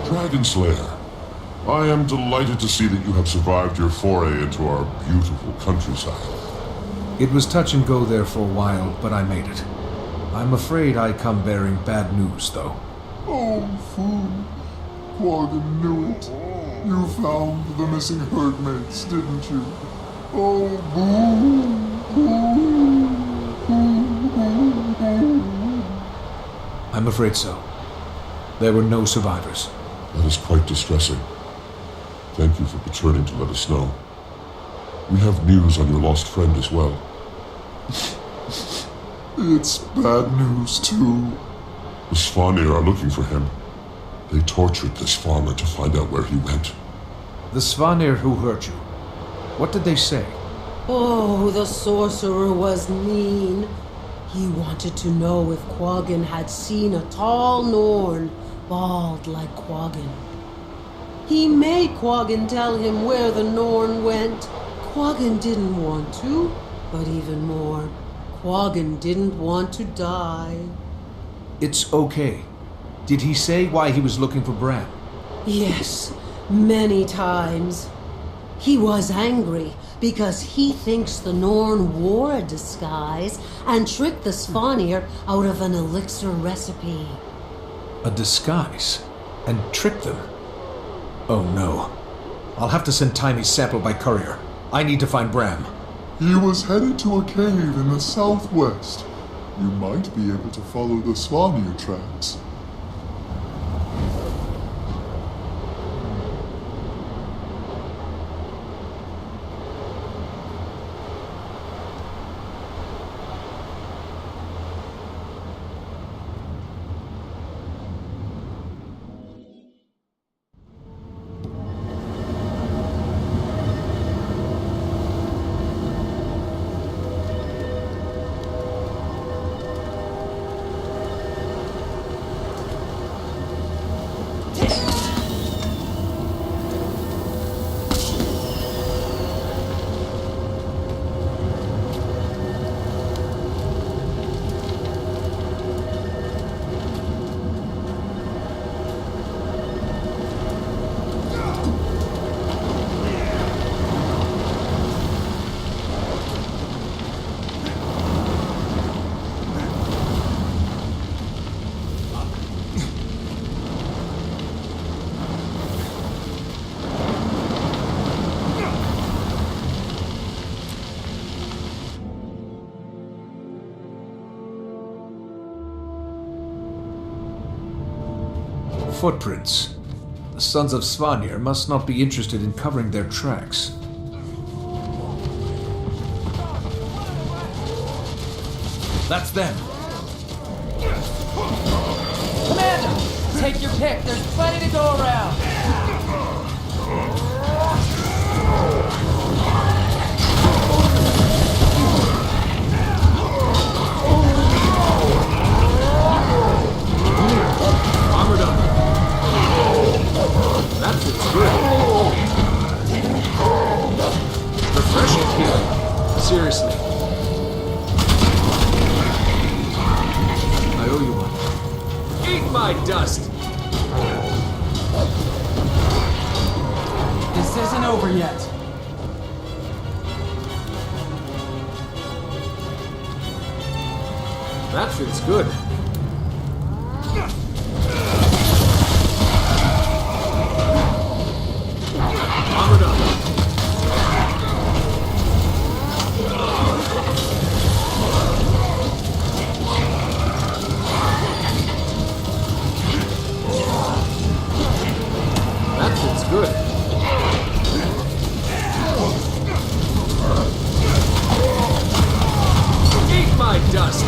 Dragon Slayer, I am delighted to see that you have survived your foray into our beautiful countryside. It was touch and go there for a while, but I made it. I'm afraid I come bearing bad news, though. Oh, fool. Quaggan knew it. You found the missing herdmates, didn't you? Oh, boo! I'm afraid so. There were no survivors. That is quite distressing. Thank you for returning to let us know. We have news on your lost friend as well. It's bad news, too. The Svanir are looking for him. They tortured this farmer to find out where he went. The Svanir who hurt you, what did they say? Oh, the sorcerer was mean. He wanted to know if Quaggan had seen a tall Norn, bald like Quaggan. He made Quaggan tell him where the Norn went. Quaggan didn't want to, but even more, Quaggan didn't want to die. It's okay. Did he say why he was looking for Bram? Yes, many times. He was angry because he thinks the Norn wore a disguise and tricked the Svanir out of an elixir recipe. A disguise? And tricked them? Oh no. I'll have to send Timy's sample by courier. I need to find Bram. He was headed to a cave in the southwest. You might be able to follow the Svanir tracks. Footprints. The Sons of Svanir must not be interested in covering their tracks. That's them! Commander! Take your pick, there's plenty to go around! Armored up! That feels good. Refreshing feeling. Seriously. I owe you one. Eat my dust! This isn't over yet. That feels good. Armored up. That feels good. Eat my dust.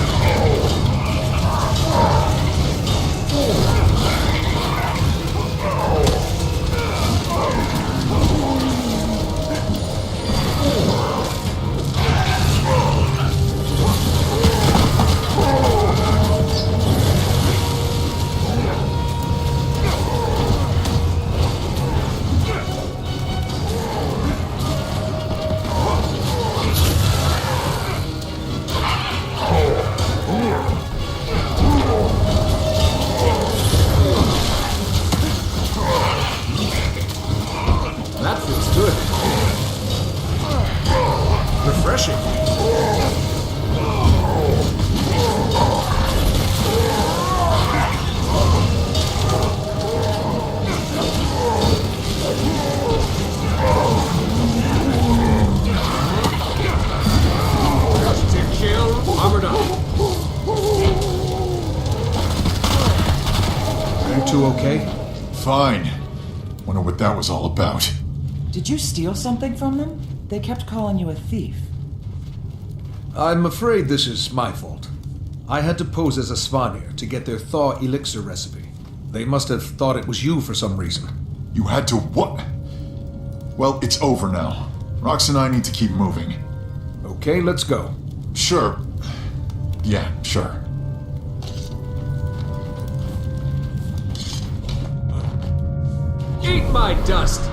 two okay? Fine. Wonder what that was all about. Did you steal something from them? They kept calling you a thief. I'm afraid this is my fault. I had to pose as a Svanir to get their thaw elixir recipe. They must have thought it was you for some reason. You had to what? Well, it's over now. Rox and I need to keep moving. Okay, let's go. Sure. Yeah, sure. Eat my dust!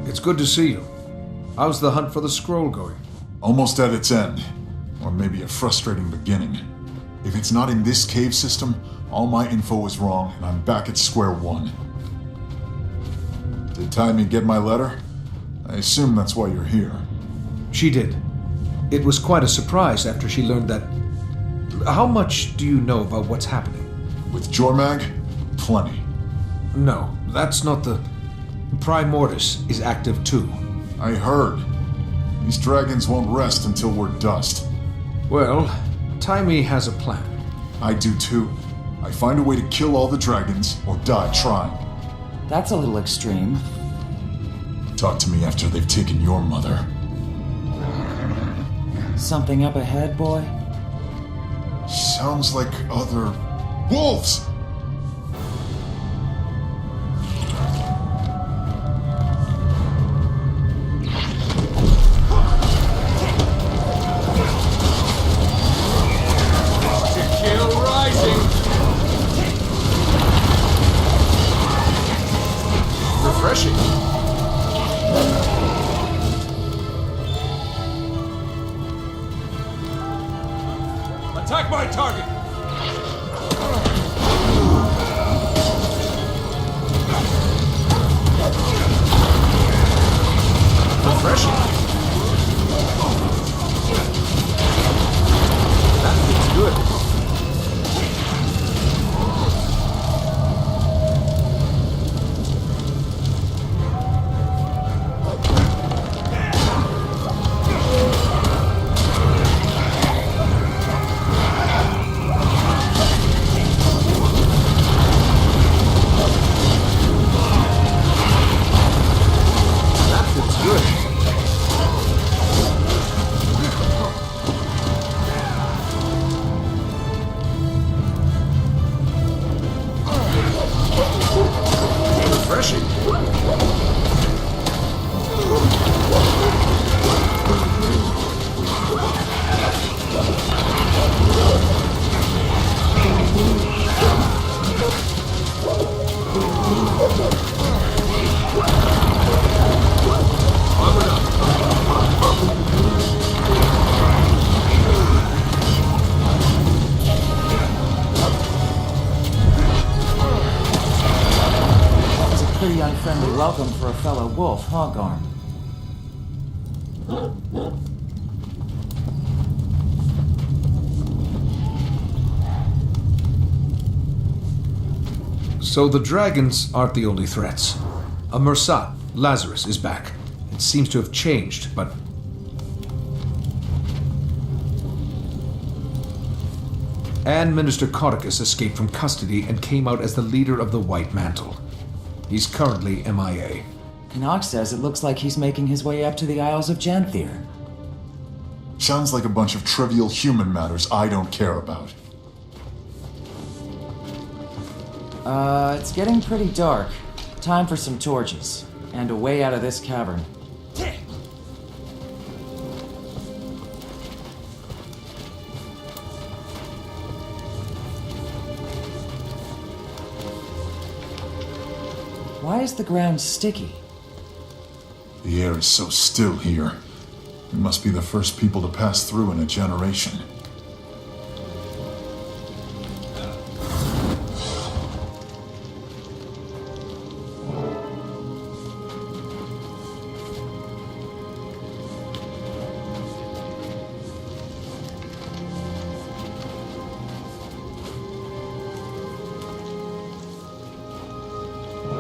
It's good to see you. How's the hunt for the scroll going? Almost at its end. Or maybe a frustrating beginning. If it's not in this cave system, all my info is wrong and I'm back at square one. Did Taimi get my letter? I assume that's why you're here. She did. It was quite a surprise after she learned that... How much do you know about what's happening? With Jormag? Plenty. No, that's not the... Primordius is active too. I heard. These dragons won't rest until we're dust. Well, Taimi has a plan. I do too. I find a way to kill all the dragons or die trying. That's a little extreme. Talk to me after they've taken your mother. Something up ahead, boy? Sounds like other wolves! Refreshing. Attack my target! Refreshing. That feels good. Pretty unfriendly welcome for a fellow wolf, huh, Garm? So the dragons aren't the only threats. A Mursat, Lazarus, is back. It seems to have changed, but... And Minister Codicus escaped from custody and came out as the leader of the White Mantle. He's currently MIA. Knox says it looks like he's making his way up to the Isles of Janthier. Sounds like a bunch of trivial human matters I don't care about. It's getting pretty dark. Time for some torches. And a way out of this cavern. Why is the ground sticky? The air is so still here. We must be the first people to pass through in a generation.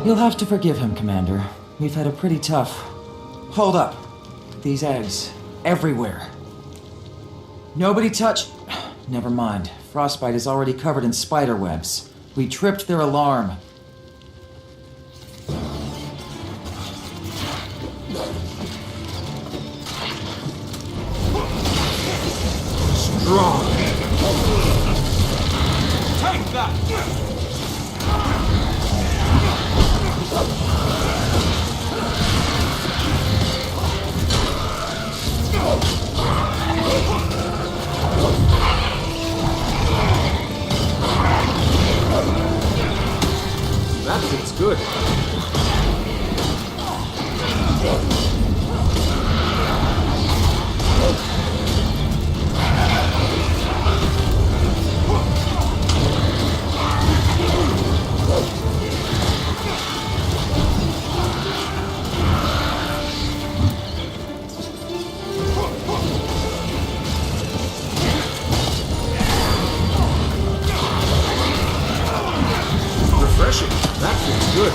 You'll have to forgive him, Commander. We've had a pretty tough... Hold up. These eggs. Everywhere. Nobody touch. Never mind. Frostbite is already covered in spider webs. We tripped their alarm. Strong. Take that! That fits good. Refreshing. That feels good.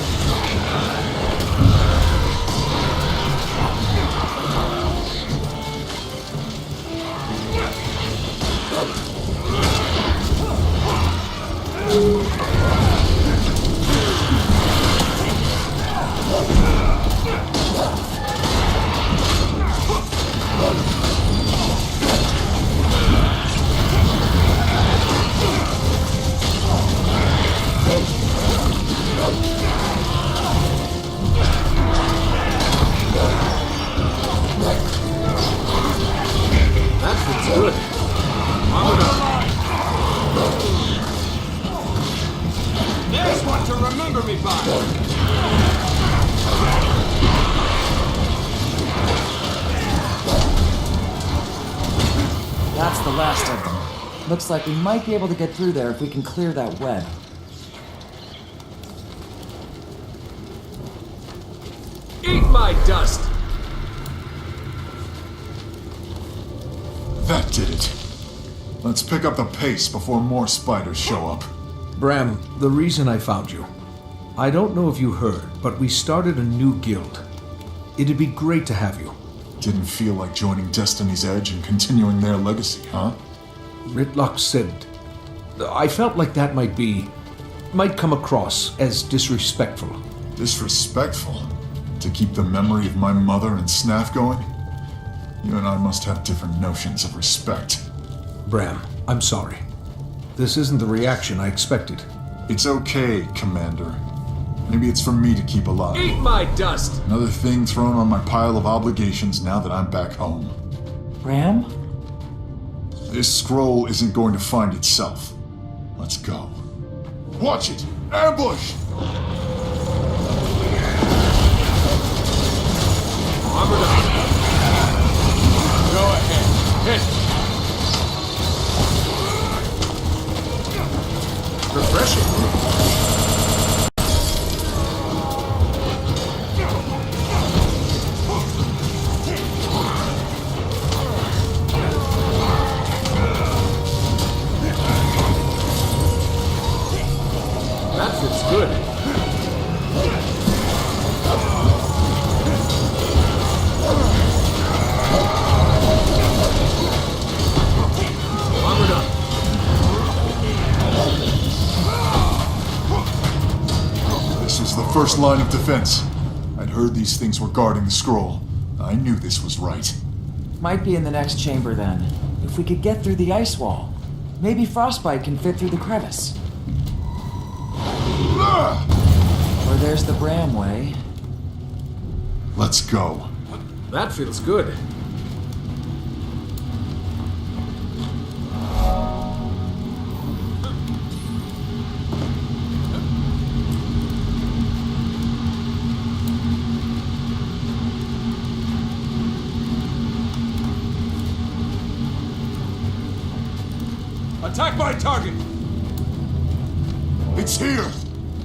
That feels good. Armored up. There's one to remember me by. That's the last of them. Looks like we might be able to get through there if we can clear that web. Eat my dust! That did it. Let's pick up the pace before more spiders show up. Bram, the reason I found you. I don't know if you heard, but we started a new guild. It'd be great to have you. Didn't feel like joining Destiny's Edge and continuing their legacy, huh? Ritlock said... I felt like that might come across as disrespectful. Disrespectful? To keep the memory of my mother and Snaff going? You and I must have different notions of respect. Bram, I'm sorry. This isn't the reaction I expected. It's okay, Commander. Maybe it's for me to keep alive. Eat my dust! Another thing thrown on my pile of obligations now that I'm back home. Ram? This scroll isn't going to find itself. Let's go. Watch it! Ambush! Armored up. Go ahead. Hit. Refreshing. That fits good. Armored up. This was the first line of defense. I'd heard these things were guarding the scroll. I knew this was right. Might be in the next chamber then. If we could get through the ice wall. Maybe Frostbite can fit through the crevice. Or there's the Bramway. Let's go. That feels good. Attack my target! It's here!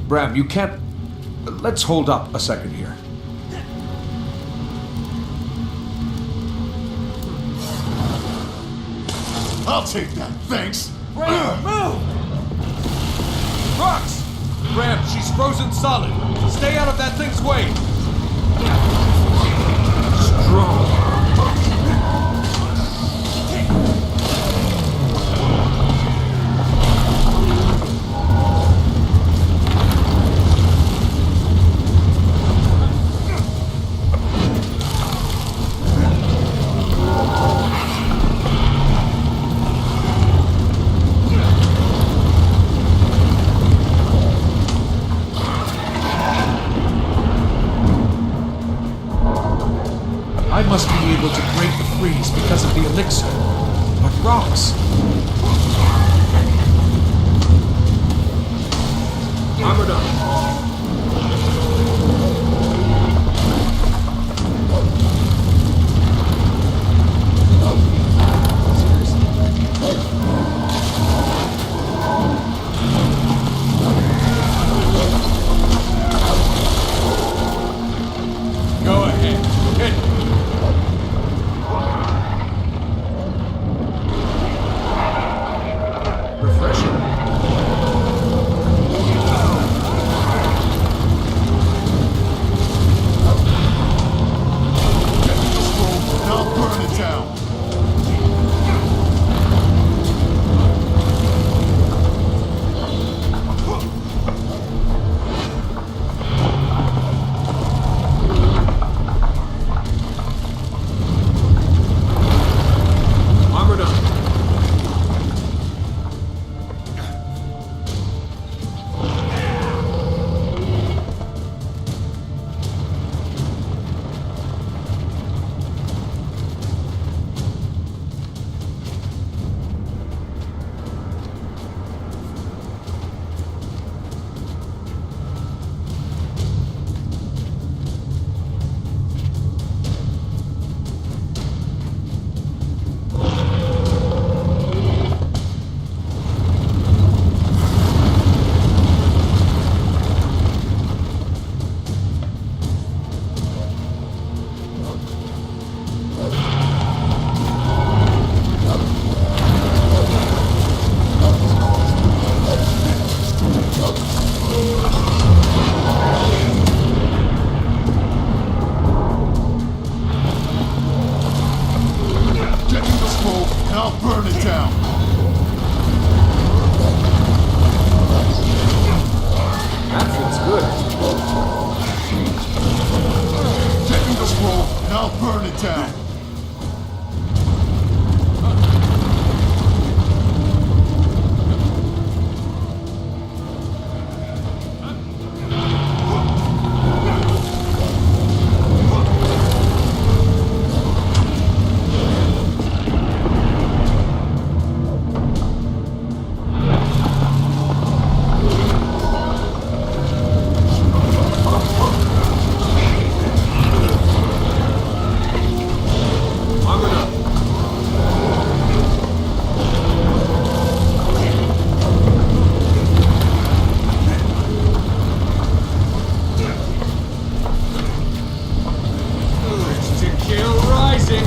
Bram, you can't... Let's hold up a second here. I'll take that, thanks! Bram, move! Rocks! Bram, she's frozen solid. Stay out of that thing's way. Strong. elixir. But rocks. Armored up. Go ahead. Hit me. Refreshing. Now burn it down. Armored up. Get in the smoke, and I'll burn it down. That feels good. Get in the smoke, and I'll burn it down. Armored up. Urge to kill rising.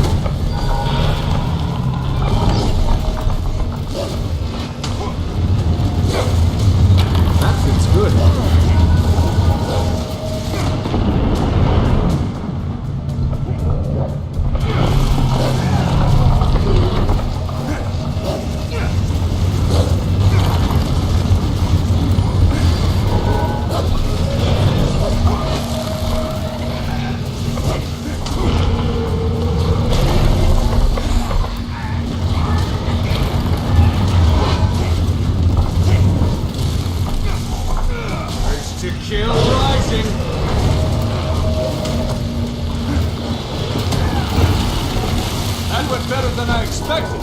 That feels good. Urge to kill rising. That went better than I expected.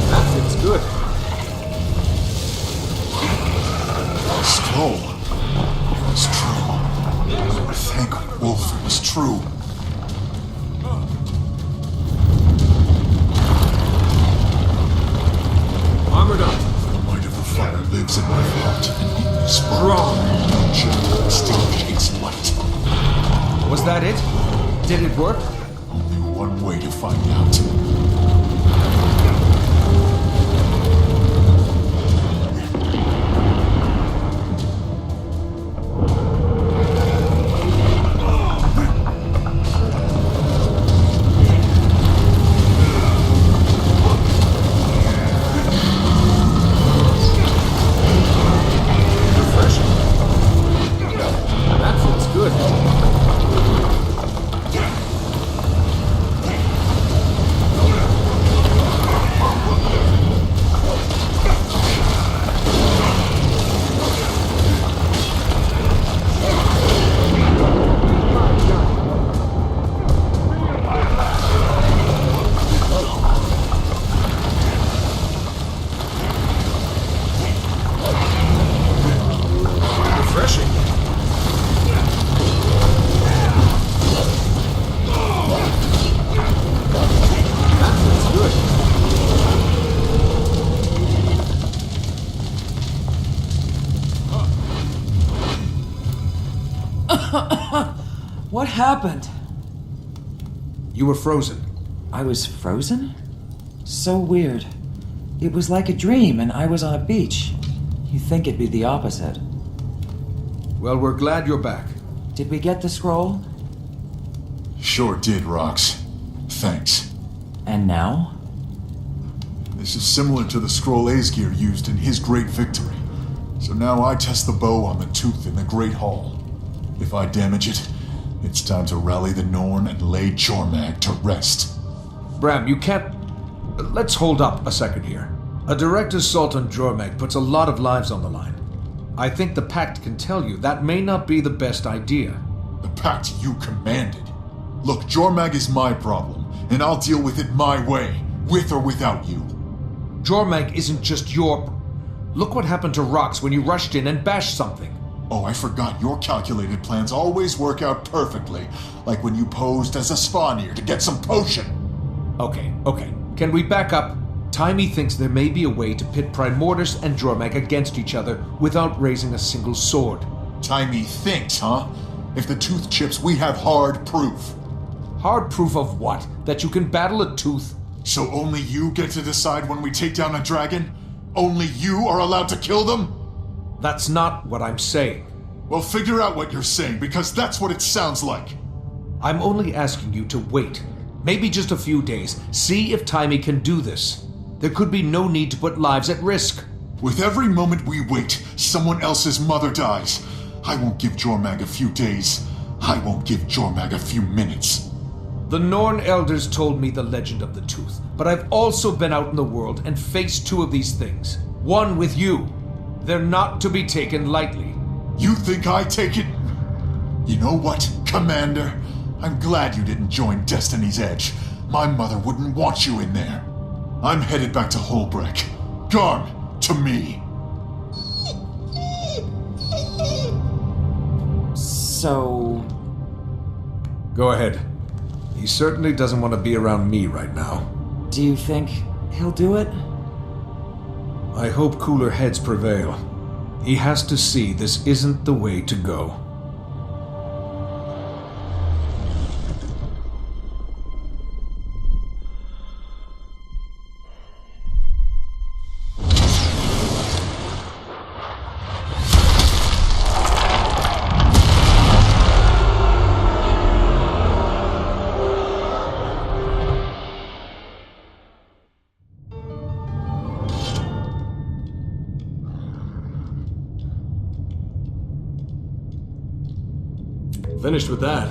That feels good. Skull. It was true. Thank Wolf it was true. Armored up. The might of the fire lives in my heart, and in this Strong. Shadow still hates light. Was that it? Did it work? Only one way to find out. Good. What happened? You were frozen. I was frozen? So weird. It was like a dream, and I was on a beach. You'd think it'd be the opposite. Well, we're glad you're back. Did we get the scroll? Sure did, Rox. Thanks. And now? This is similar to the scroll Aesgir used in his great victory. So now I test the bow on the tooth in the Great Hall. If I damage it, it's time to rally the Norn and lay Jormag to rest. Bram, you can't... Let's hold up a second here. A direct assault on Jormag puts a lot of lives on the line. I think the Pact can tell you that may not be the best idea. The pact you commanded. Look, Jormag is my problem, and I'll deal with it my way, with or without you. Jormag isn't just your... Look what happened to Rox when you rushed in and bashed something. Oh, I forgot your calculated plans always work out perfectly, like when you posed as a Svanir to get some potion. Okay. Can we back up? Taimi thinks there may be a way to pit Primordus and Jormag against each other without raising a single sword. Taimi thinks, huh? If the tooth chips, we have hard proof. Hard proof of what? That you can battle a tooth? So only you get to decide when we take down a dragon? Only you are allowed to kill them? That's not what I'm saying. Well, figure out what you're saying, because that's what it sounds like. I'm only asking you to wait. Maybe just a few days. See if Taimi can do this. There could be no need to put lives at risk. With every moment we wait, someone else's mother dies. I won't give Jormag a few days. I won't give Jormag a few minutes. The Norn elders told me the legend of the tooth, but I've also been out in the world and faced two of these things. One with you. They're not to be taken lightly. You think I take it? You know what, Commander? I'm glad you didn't join Destiny's Edge. My mother wouldn't want you in there. I'm headed back to Holbreck. Garm, to me. So... Go ahead. He certainly doesn't want to be around me right now. do you think he'll do it? I hope cooler heads prevail. He has to see this isn't the way to go. Finished with that.